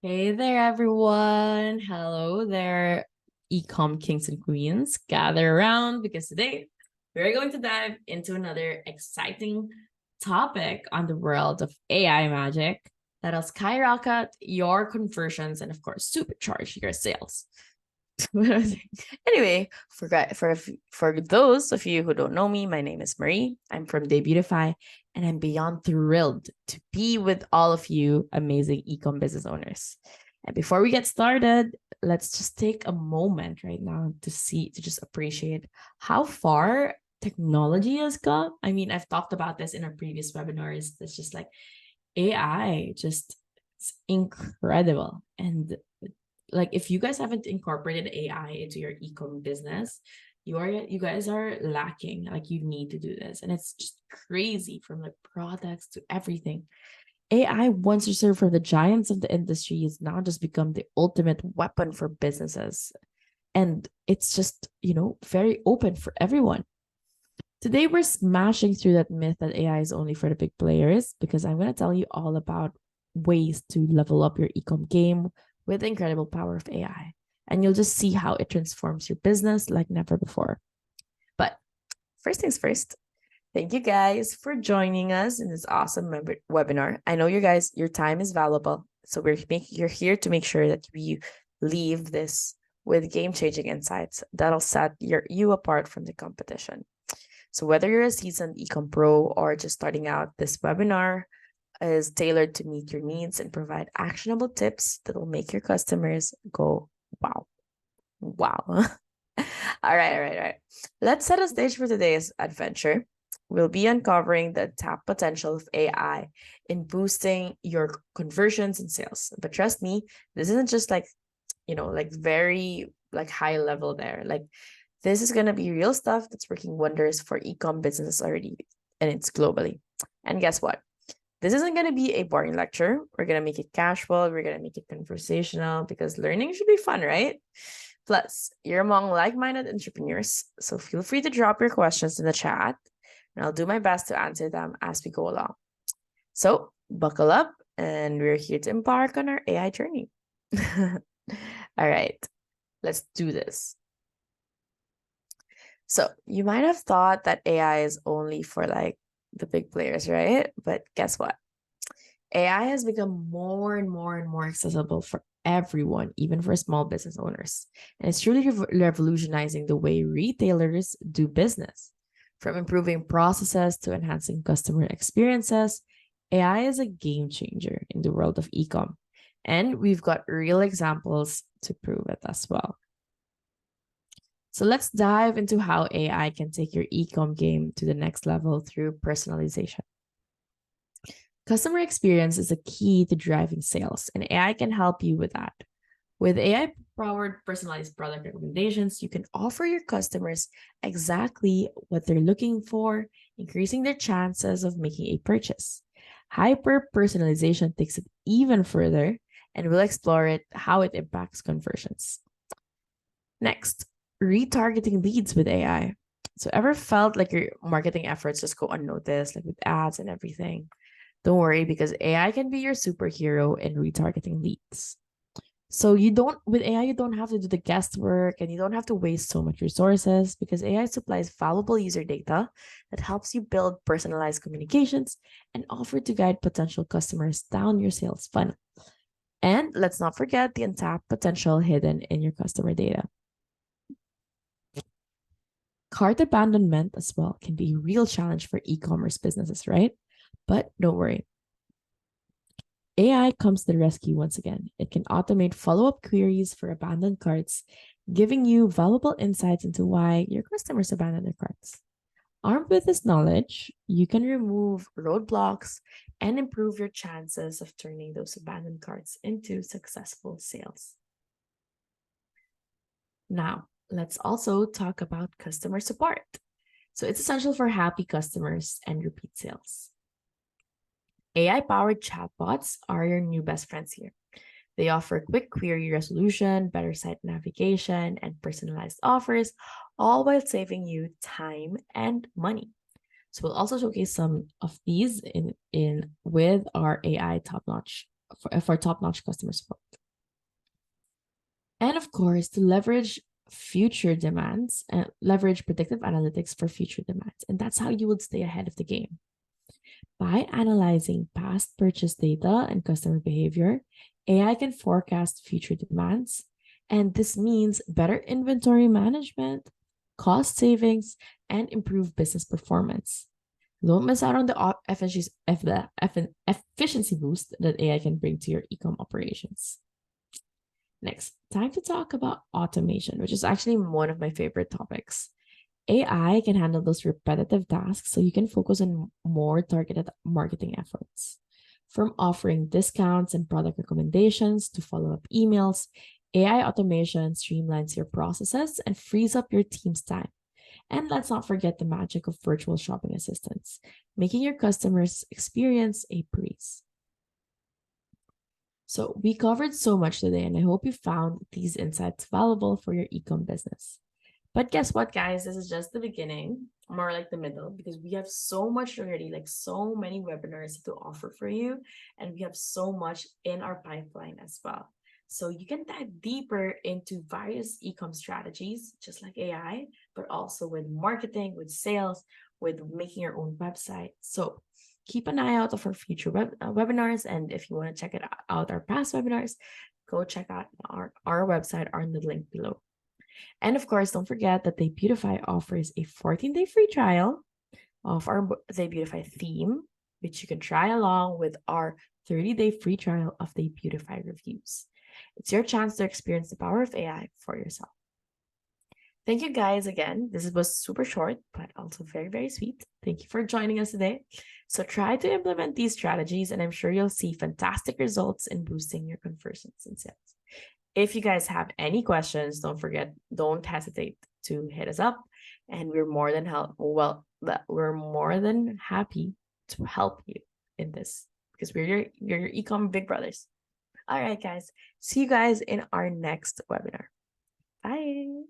Hey there, everyone. Hello there, ecom kings and queens. Gather around because today we're going to dive into another exciting topic on the world of AI magic that'll skyrocket your conversions and, of course, supercharge your sales. Anyway, for those of you who don't know me, my name is Marie. I'm from Debutify, and I'm beyond thrilled to be with all of you amazing ecom business owners. And before we get started, let's just take a moment right now to just appreciate how far technology has gone. I mean, I've talked about this in our previous webinars. It's just like AI, just it's incredible. And like if you guys haven't incorporated AI into your ecom business, you guys are lacking. Like you need to do this. And it's just crazy from like products to everything. AI, once reserved for the giants of the industry, has now just become the ultimate weapon for businesses. And it's just, very open for everyone. Today, we're smashing through that myth that AI is only for the big players because I'm going to tell you all about ways to level up your ecom game with the incredible power of AI. And you'll just see how it transforms your business like never before. But first things first, thank you guys for joining us in this awesome webinar. I know your time is valuable. So you're here to make sure that we leave this with game-changing insights that'll set you apart from the competition. So whether you're a seasoned ecom pro or just starting out, this webinar is tailored to meet your needs and provide actionable tips that will make your customers go, wow. Wow. All right. Let's set a stage for today's adventure. We'll be uncovering the untapped potential of AI in boosting your conversions and sales. But trust me, this isn't just like very high level there. Like this is going to be real stuff that's working wonders for ecom businesses already, and it's globally. And guess what? This isn't going to be a boring lecture. We're going to make it casual. We're going to make it conversational because learning should be fun, right? Plus, you're among like-minded entrepreneurs, so feel free to drop your questions in the chat, and I'll do my best to answer them as we go along. So buckle up, and we're here to embark on our AI journey. All right, let's do this. So you might have thought that AI is only for like the big players, right? But guess what? AI has become more and more accessible for everyone, even for small business owners. And it's truly revolutionizing the way retailers do business. From improving processes to enhancing customer experiences, AI is a game changer in the world of ecom. And we've got real examples to prove it as well. So let's dive into how AI can take your ecom game to the next level through personalization. Customer experience is a key to driving sales, and AI can help you with that. With AI-powered personalized product recommendations, you can offer your customers exactly what they're looking for, increasing their chances of making a purchase. Hyper-personalization takes it even further, and we'll explore how it impacts conversions. Next, retargeting leads with AI. So ever felt like your marketing efforts just go unnoticed, like with ads and everything? Don't worry, because AI can be your superhero in retargeting leads. So with AI, you don't have to do the guesswork and you don't have to waste so much resources because AI supplies valuable user data that helps you build personalized communications and offer to guide potential customers down your sales funnel. And let's not forget the untapped potential hidden in your customer data. Cart abandonment as well can be a real challenge for e-commerce businesses, right? But don't worry. AI comes to the rescue once again. It can automate follow-up queries for abandoned carts, giving you valuable insights into why your customers abandon their carts. Armed with this knowledge, you can remove roadblocks and improve your chances of turning those abandoned carts into successful sales. Now, let's also talk about customer support. So it's essential for happy customers and repeat sales. AI-powered chatbots are your new best friends here. They offer quick query resolution, better site navigation, and personalized offers, all while saving you time and money. So we'll also showcase some of these with our AI top-notch for top-notch customer support. And of course, to leverage future demands and leverage predictive analytics for future demands. And that's how you would stay ahead of the game. By analyzing past purchase data and customer behavior, AI can forecast future demands. And this means better inventory management, cost savings, and improved business performance. Don't miss out on the efficiency boost that AI can bring to your e-com operations. Next, time to talk about automation, which is actually one of my favorite topics. AI can handle those repetitive tasks so you can focus on more targeted marketing efforts. From offering discounts and product recommendations to follow up emails, AI automation streamlines your processes and frees up your team's time. And let's not forget the magic of virtual shopping assistants, making your customers' experience a breeze. So, we covered so much today, and I hope you found these insights valuable for your e-com business. But guess what, guys? This is just the beginning, more like the middle, because we have so much already, like so many webinars to offer for you, and we have so much in our pipeline as well. So you can dive deeper into various e-com strategies, just like AI, but also with marketing, with sales, with making your own website. So keep an eye out for future webinars, and if you want to check it out, our past webinars, go check out our website on the link below. And of course, don't forget that Debutify offers a 14-day free trial of our Debutify theme, which you can try along with our 30-day free trial of Debutify reviews. It's your chance to experience the power of AI for yourself. Thank you guys again. This was super short, but also very, very sweet. Thank you for joining us today. So try to implement these strategies, and I'm sure you'll see fantastic results in boosting your conversions and sales. If you guys have any questions, don't hesitate to hit us up, and we're more than happy to help you in this, because we're your e-com big brothers. All right, guys. See you guys in our next webinar. Bye.